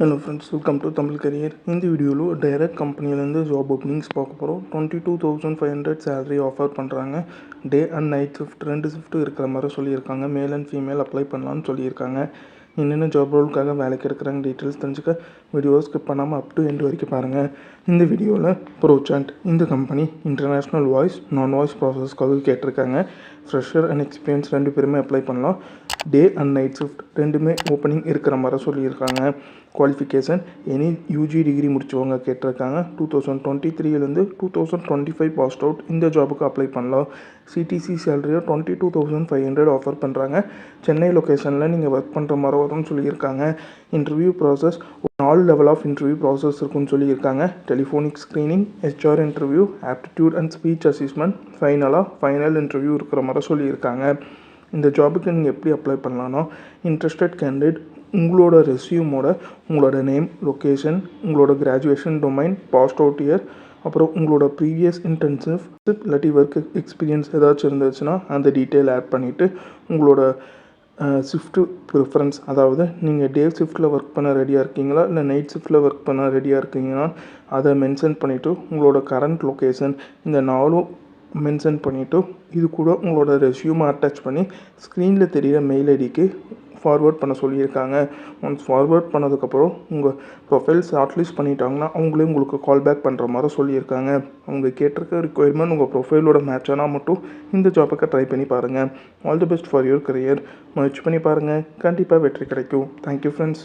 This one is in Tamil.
Hello friends, welcome to Tamil Career. In the video, direct company job openings பார்க்க போறோம். 22,500 salary offer பண்றாங்க. Day and night shift ரெண்டு shift இருக்கிற மாதிரி சொல்லியிருக்காங்க. மேல் அண்ட் ஃபீமேல் அப்ளை பண்ணலாம்னு சொல்லியிருக்காங்க. என்னென்ன ஜாப் ரோலுக்காக வேலைக்கு எடுக்கிறாங்க டீட்டெயில்ஸ் தெரிஞ்சுக்க வீடியோ ஸ்கிப் பண்ணாமல் அப் டு எண்ட் வரைக்கும் பாருங்கள். இந்த வீடியோவில் ப்ரோசாண்ட் இந்த கம்பெனி இன்டர்நேஷ்னல் வாய்ஸ் நான் வாய்ஸ் ப்ராசஸ்க்காக கேட்டிருக்காங்க. ஃப்ரெஷர் அண்ட் எக்ஸ்பீரியன்ஸ் ரெண்டு பேருமே அப்ளை பண்ணலாம். டே அண்ட் நைட் ஷிஃப்ட் ரெண்டுமே ஓப்பனிங் இருக்கிற மாதிரி சொல்லியிருக்காங்க. குவாலிஃபிகேஷன் எனி யூஜி டிகிரி முடிச்சவங்க கேட்டிருக்காங்க. 2023 2025 பாஸ்ட் அவுட் இந்த ஜாபுக்கு அப்ளை பண்ணலாம். சிடிசி சேலரியை 22,500 ஆஃபர் பண்ணுறாங்க. சென்னை லொக்கேஷனில் நீங்கள் ஒர்க் பண்ணுற மாதிரி வரும்னு சொல்லியிருக்காங்க. Interview process 4 level of interview process இருக்குன்னு சொல்லியிருக்காங்க. Telephonic screening, HR interview, aptitude and speech assessment, final interview இருக்கிற மாதிரி சொல்லியிருக்காங்க. இந்த ஜாபுக்கு நீங்கள் எப்படி அப்ளை பண்ணலான்னா, இன்ட்ரெஸ்டட் கேண்டிடேட் உங்களோட ரெஸ்யூமோட உங்களோட நேம், லொக்கேஷன், உங்களோட graduation domain, passed out year, அப்புறம் உங்களோட ப்ரீவியஸ் இன்டர்ன்ஷிப் இல்லாட்டி ஒர்க் எக்ஸ்பீரியன்ஸ் ஏதாச்சும் இருந்துச்சுன்னா அந்த டீட்டெயில் ஆட் பண்ணிவிட்டு உங்களோட ஷிஃப்ட்டு ப்ரிஃபரன்ஸ், அதாவது நீங்கள் டே ஷிஃப்ட்டில் ஒர்க் பண்ண ரெடியாக இருக்கீங்களா இல்லை நைட் ஷிஃப்ட்டில் ஒர்க் பண்ண ரெடியாக இருக்கீங்கன்னா அதை மென்ஷன் பண்ணிவிட்டு உங்களோட கரண்ட் லொக்கேஷன் இந்த 4 மென்ஷன் பண்ணிவிட்டு இது கூட உங்களோட ரெஸ்யூமை அட்டாச் பண்ணி ஸ்க்ரீனில் தெரிகிற மெயில் ஐடிக்கு ஃபார்வேர்ட் பண்ண சொல்லியிருக்காங்க. ஒன்ஸ் ஃபார்வேர்ட் பண்ணதுக்கப்புறம் உங்கள் ப்ரொஃபைல் ஷார்ட்லிஸ்ட் பண்ணிட்டாங்கன்னா அவங்களே உங்களுக்கு கால் பேக் பண்ணுற மாதிரி சொல்லியிருக்காங்க. அவங்க கேட்டிருக்க ரிக்குவயர்மெண்ட் உங்கள் ப்ரொஃபைலோட மேட்ச் ஆனால் மட்டும் இந்த ஜாபுக்கு ட்ரை பண்ணி பாருங்கள். All the best for your career. முயற்சி பண்ணி பாருங்கள், கண்டிப்பாக வெற்றி கிடைக்கும். Thank you friends.